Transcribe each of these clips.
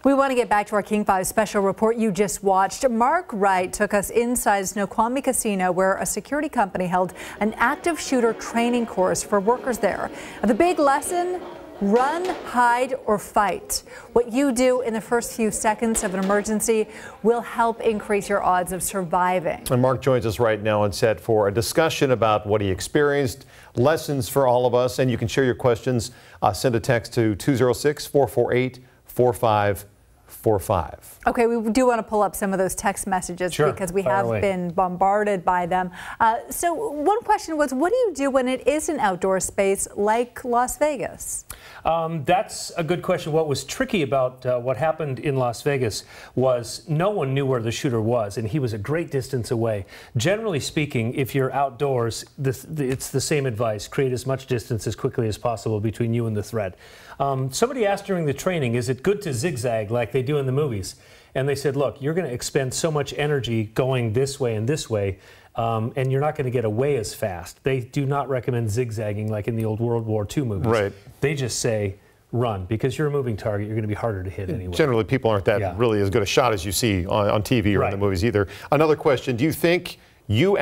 We want to get back to our King 5 special report you just watched. Mark Wright took us inside Snoqualmie Casino, where a security company held an active shooter training course for workers there. The big lesson: run, hide, or fight. What you do in the first few seconds of an emergency will help increase your odds of surviving. And Mark joins us right now on set for a discussion about what he experienced, lessons for all of us, and you can share your questions. Send a text to 206-448-4545. Okay, we do want to pull up some of those text messages because we have been bombarded by them. So one question was, what do you do when it is an outdoor space like Las Vegas? That's a good question. What was tricky about what happened in Las Vegas was no one knew where the shooter was, and he was a great distance away. Generally speaking, if you're outdoors, it's the same advice: create as much distance as quickly as possible between you and the threat. Somebody asked during the training, is it good to zigzag like they do in the movies? And they said, look, you're going to expend so much energy going this way and this way, and you're not going to get away as fast. They do not recommend zigzagging like in the old World War II movies. Right. They just say run, because you're a moving target. You're going to be harder to hit anyway. Generally, people aren't that really as good a shot as you see on TV or in the movies either. Another question, do you think you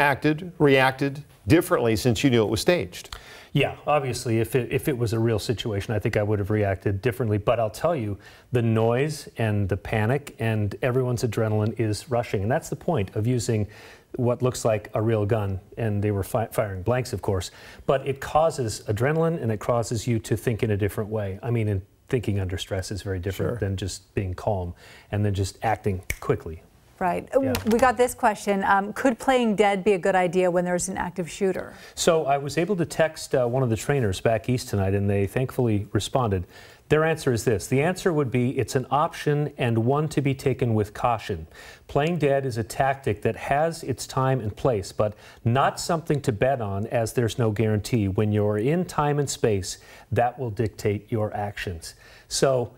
reacted differently since you knew it was staged? Yeah, obviously, if it was a real situation, I think I would have reacted differently. But I'll tell you, the noise and the panic and everyone's adrenaline is rushing. And that's the point of using what looks like a real gun. And they were firing blanks, of course. But it causes adrenaline, and it causes you to think in a different way. I mean, thinking under stress is very different than just being calm and then just acting quickly. Right. Yeah. We got this question. Could playing dead be a good idea when there's an active shooter? So I was able to text one of the trainers back east tonight, and they thankfully responded. Their answer is this. The answer would be it's an option and one to be taken with caution. Playing dead is a tactic that has its time and place, but not something to bet on, as there's no guarantee. When you're in time and space, that will dictate your actions. So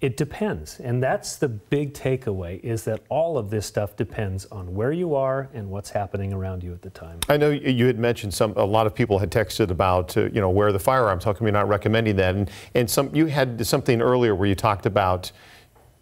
it depends, and that's the big takeaway, is that all of this stuff depends on where you are and what's happening around you at the time. I know you had mentioned a lot of people had texted about where the firearms. How come you're not recommending that? And you had something earlier where you talked about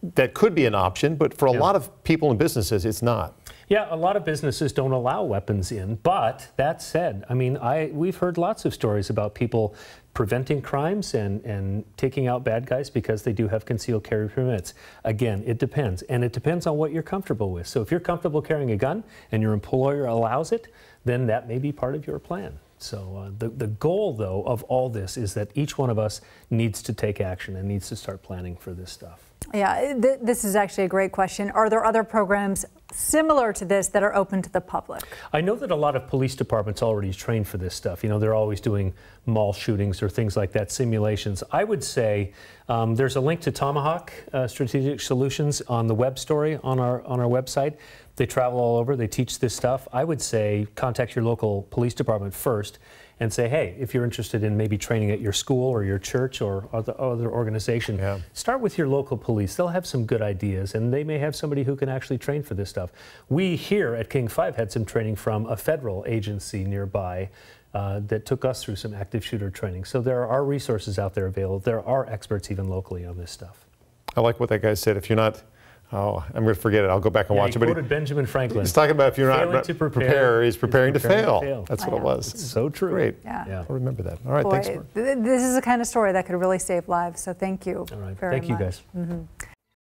that could be an option, but for a lot of people and businesses, it's not. Yeah, a lot of businesses don't allow weapons in, but that said, I mean, we've heard lots of stories about people preventing crimes and taking out bad guys because they do have concealed carry permits. Again, it depends, and it depends on what you're comfortable with. So if you're comfortable carrying a gun and your employer allows it, then that may be part of your plan. So the goal, though, of all this is that each one of us needs to take action and needs to start planning for this stuff. Yeah, this is actually a great question. Are there other programs similar to this that are open to the public? I know that a lot of police departments already train for this stuff. You know, they're always doing mall shootings or things like that, simulations. I would say there's a link to Tomahawk Strategic Solutions on the web story on our website. They travel all over. They teach this stuff. I would say contact your local police department first and say, hey, if you're interested in maybe training at your school or your church or other organization, start with your local police. They'll have some good ideas, and they may have somebody who can actually train for this stuff. We here at King 5 had some training from a federal agency nearby that took us through some active shooter training. So there are resources out there available. There are experts even locally on this stuff. I like what that guy said. If you're not, I'm going to forget it. I'll go back and watch it. He quoted Benjamin Franklin. He's talking about if you're not prepared, he's preparing to fail. That's what it was. It's so true. Great. Yeah. I'll remember that. All right, thanks, Mark. This is the kind of story that could really save lives, so thank you very much. Thank you, guys.